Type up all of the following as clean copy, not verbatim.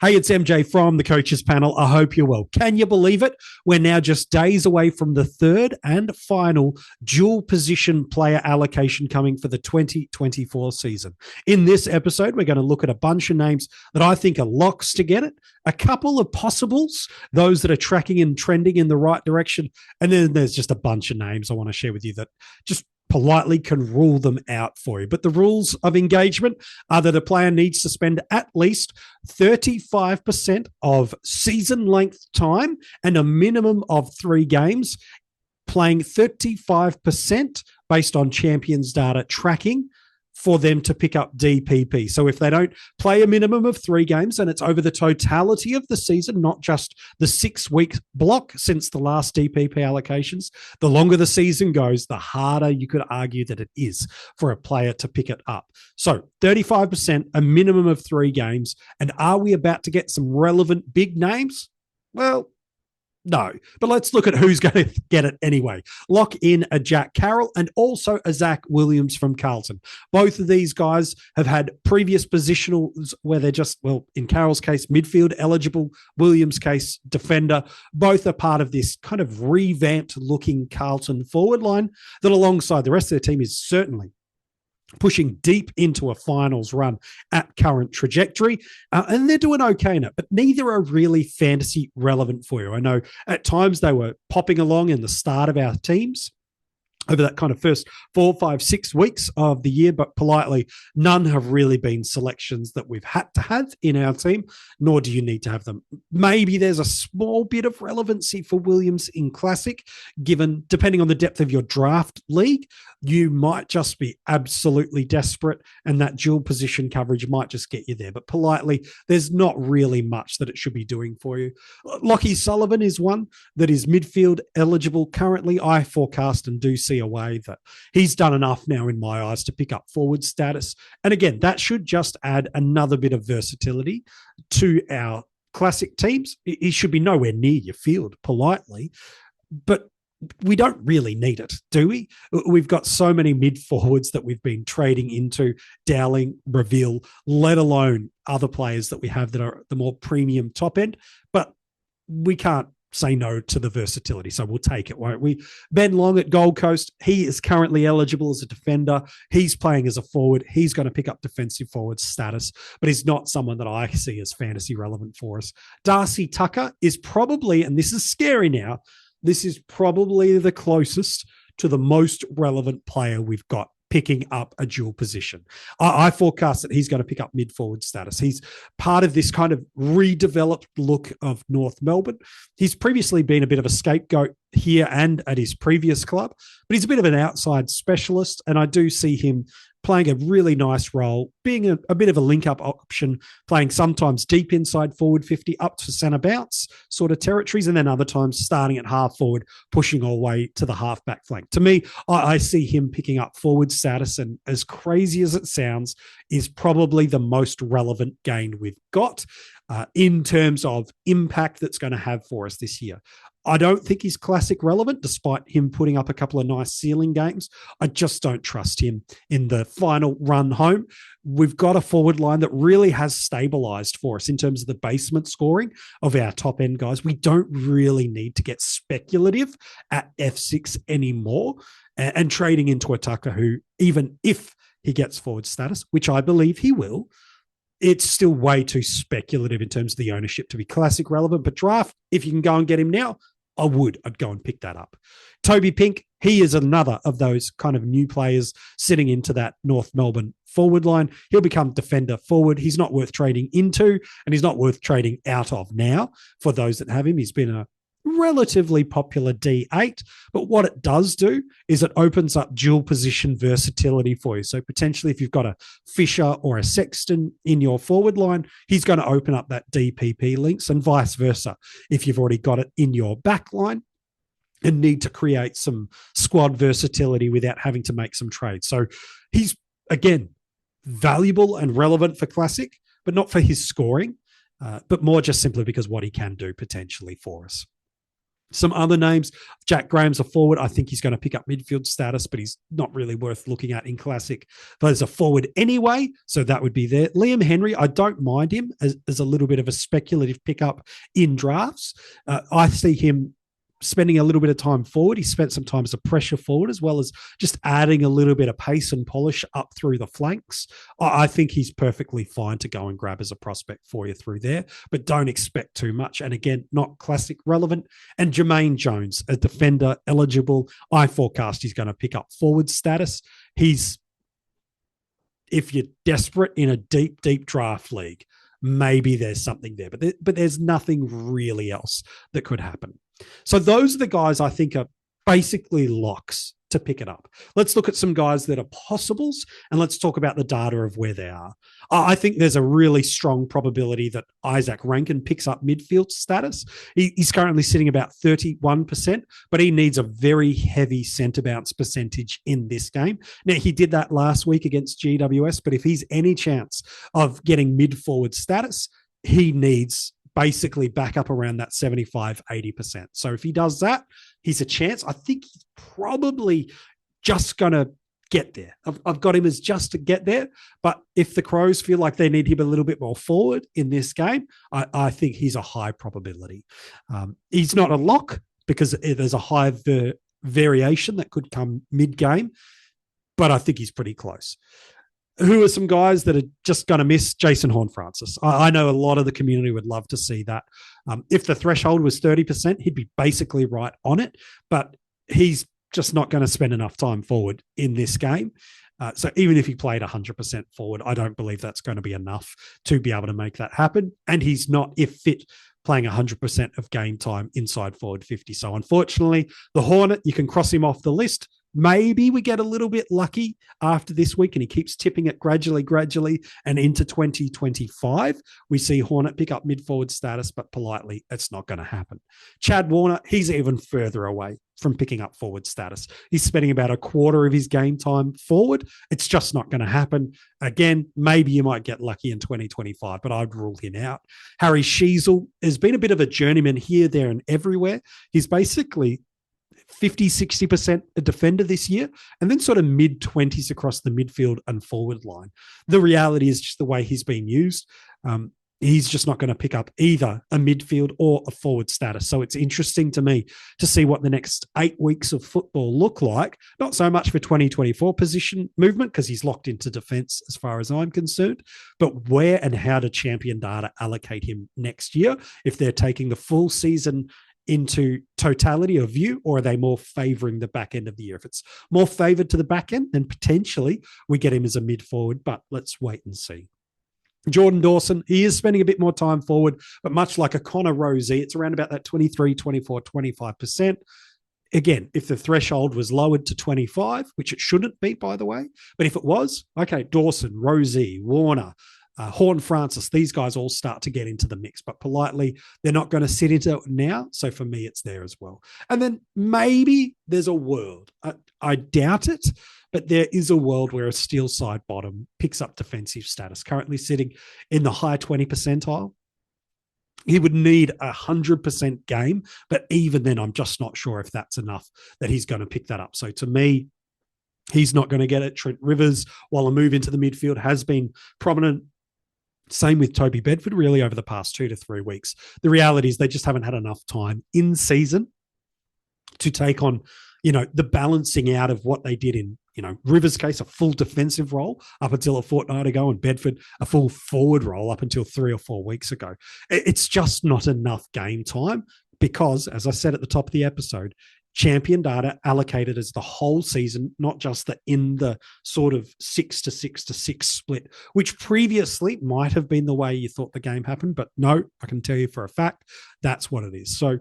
Hey, it's MJ from the Coaches Panel. I hope you're well. Can you believe it? We're now just days away from the third and final dual position player allocation coming for the 2024 season. In this episode, we're going to look at a bunch of names that I think are locks to get it, a couple of possibles, those that are tracking and trending in the right direction, and then there's just a bunch of names I want to share with you that just politely can rule them out for you. But the rules of engagement are that a player needs to spend at least 35% of season length time and a minimum of 3 games, playing 35% based on champions data tracking for them to pick up DPP. So if they don't play a minimum of 3 games and it's over the totality of the season, not just the 6-week block since the last DPP allocations, the longer the season goes, the harder you could argue that it is for a player to pick it up. So 35%, a minimum of 3 games. And are we about to get some relevant big names? Well, no, but let's look at who's going to get it anyway. Lock in a Jack Carroll and also a Zach Williams from Carlton. Both of these guys have had previous positionals where they're just, well, in Carroll's case, midfield eligible, Williams' case, defender. Both are part of this kind of revamped looking Carlton forward line that alongside the rest of their team is certainly pushing deep into a finals run at current trajectory. And they're doing okay in it, but neither are really fantasy relevant for you. I know at times they were popping along in the start of our teams over that kind of first 4, 5, 6 weeks of the year, but politely, none have really been selections that we've had to have in our team, nor do you need to have them. Maybe there's a small bit of relevancy for Williams in Classic, given, depending on the depth of your draft league, you might just be absolutely desperate and that dual position coverage might just get you there. But politely, there's not really much that it should be doing for you. Loy Sullivan is one that is midfield eligible currently. I forecast and do see a way that he's done enough now in my eyes to pick up forward status. And again, that should just add another bit of versatility to our Classic teams. He should be nowhere near your field, politely, but we don't really need it, do we? We've got so many mid forwards that we've been trading into, Dowling, Reveal, let alone other players that we have that are the more premium top end, but we can't say no to the versatility. So we'll take it, won't we? Ben Long at Gold Coast, he is currently eligible as a defender. He's playing as a forward. He's going to pick up defensive forward status, but he's not someone that I see as fantasy relevant for us. Darcy Tucker is probably, and this is scary now, this is probably the closest to the most relevant player we've got picking up a dual position. I forecast that he's going to pick up mid-forward status. He's part of this kind of redeveloped look of North Melbourne. He's previously been a bit of a scapegoat here and at his previous club, but he's a bit of an outside specialist, and I do see him playing a really nice role, being a bit of a link-up option, playing sometimes deep inside forward 50 up to centre bounce sort of territories, and then other times starting at half forward, pushing all the way to the half-back flank. To me, I see him picking up forward status, and as crazy as it sounds, is probably the most relevant gain we've got in terms of impact that's going to have for us this year. I don't think he's Classic relevant, despite him putting up a couple of nice ceiling games. I just don't trust him in the final run home. We've got a forward line that really has stabilized for us in terms of the basement scoring of our top end guys. We don't really need to get speculative at F6 anymore and trading into a Tucker who, even if he gets forward status, which I believe he will, it's still way too speculative in terms of the ownership to be Classic relevant. But draft, if you can go and get him now, I'd go and pick that up. Toby Pink, he is another of those kind of new players sitting into that North Melbourne forward line. He'll become defender forward. He's not worth trading into, and he's not worth trading out of now for those that have him. He's been a relatively popular D8, but what it does do is it opens up dual position versatility for you. So potentially if you've got a Fisher or a Sexton in your forward line, he's going to open up that DPP links, and vice versa if you've already got it in your back line and need to create some squad versatility without having to make some trades. So he's, again, valuable and relevant for Classic, but not for his scoring, but more just simply because what he can do potentially for us. Some other names, Jack Graham's a forward. I think he's going to pick up midfield status, but he's not really worth looking at in Classic. But as a forward anyway, so that would be there. Liam Henry, I don't mind him as a little bit of a speculative pickup in drafts. I see him spending a little bit of time forward. He spent some time as a pressure forward, as well as just adding a little bit of pace and polish up through the flanks. I think he's perfectly fine to go and grab as a prospect for you through there, but don't expect too much. And again, not Classic relevant. And Jermaine Jones, a defender eligible. I forecast he's going to pick up forward status. If you're desperate in a deep, deep draft league, maybe there's something there, but there's nothing really else that could happen. So those are the guys I think are basically locks to pick it up. Let's look at some guys that are possibles, and let's talk about the data of where they are. I think there's a really strong probability that Isaac Ranken picks up midfield status. He's currently sitting about 31%, but he needs a very heavy centre bounce percentage in this game. Now, he did that last week against GWS, but if he's any chance of getting mid-forward status, he needs basically back up around that 75, 80%. So if he does that, he's a chance. I think he's probably just going to get there. I've got him as just to get there. But if the Crows feel like they need him a little bit more forward in this game, I think he's a high probability. He's not a lock because there's a high variation that could come mid-game, but I think he's pretty close. Who are some guys that are just going to miss? Jason Horne-Francis. I know a lot of the community would love to see that. If the threshold was 30%, he'd be basically right on it, but he's just not going to spend enough time forward in this game. So even if he played 100% forward, I don't believe that's going to be enough to be able to make that happen. And he's not, if fit, playing 100% of game time inside forward 50. So unfortunately, the Hornet, you can cross him off the list. Maybe we get a little bit lucky after this week and he keeps tipping it gradually and into 2025. We see Hornet pick up mid-forward status, but politely, it's not going to happen. Chad Warner, he's even further away from picking up forward status. He's spending about a quarter of his game time forward. It's just not going to happen. Again, maybe you might get lucky in 2025, but I'd rule him out. Harry Sheezel has been a bit of a journeyman here, there, and everywhere. He's basically 50, 60% a defender this year, and then sort of mid-20s across the midfield and forward line. The reality is just the way he's been used. He's just not going to pick up either a midfield or a forward status. So it's interesting to me to see what the next 8 weeks of football look like. Not so much for 2024 position movement, because he's locked into defense as far as I'm concerned, but where and how do Champion Data allocate him next year? If they're taking the full season into totality of view, or are they more favoring the back end of the year? If it's more favored to the back end, then potentially we get him as a mid forward, but let's wait and see. Jordan Dawson, he is spending a bit more time forward, but much like a Connor Rosie, it's around about that 23, 24, 25%. Again, if the threshold was lowered to 25, which it shouldn't be, by the way, but if it was, okay, Dawson, Rosie, Warner, Horne-Francis, these guys all start to get into the mix, but politely, they're not going to sit into it now. So for me, it's there as well. And then maybe there's a world. I doubt it, but there is a world where a steel side bottom picks up defensive status, currently sitting in the high 20 percentile. He would need 100% game, but even then, I'm just not sure if that's enough that he's going to pick that up. So to me, he's not going to get it. Trent Rivers, while a move into the midfield has been prominent. Same with Toby Bedford, really, over the past 2 to 3 weeks. The reality is they just haven't had enough time in season to take on, the balancing out of what they did in, Rivers' case, a full defensive role up until a fortnight ago, and Bedford, a full forward role up until 3 or 4 weeks ago. It's just not enough game time because, as I said at the top of the episode, Champion Data allocated as the whole season, not just in the sort of 6 to 6 to 6 split, which previously might have been the way you thought the game happened. But no, I can tell you for a fact, that's what it is. So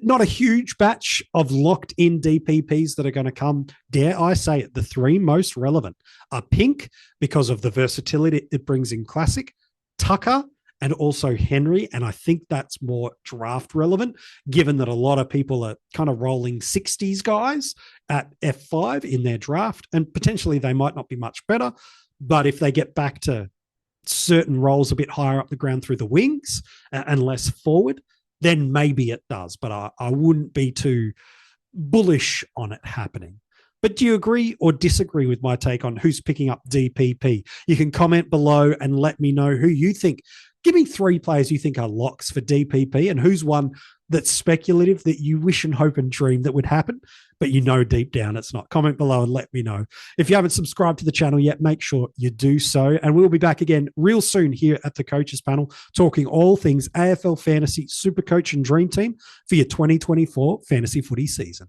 not a huge batch of locked in DPPs that are going to come. Dare I say it, the 3 most relevant are Pink because of the versatility it brings in Classic, Tucker, and also Henry. And I think that's more draft relevant, given that a lot of people are kind of rolling 60s guys at F5 in their draft, and potentially they might not be much better. But if they get back to certain roles a bit higher up the ground through the wings and less forward, then maybe it does. But I wouldn't be too bullish on it happening. But do you agree or disagree with my take on who's picking up DPP? You can comment below and let me know who you think. Give me 3 players you think are locks for DPP and who's one that's speculative that you wish and hope and dream that would happen, but you know deep down it's not. Comment below and let me know. If you haven't subscribed to the channel yet, make sure you do so. And we'll be back again real soon here at the Coaches Panel, talking all things AFL Fantasy SuperCoach and Dream Team for your 2024 fantasy footy season.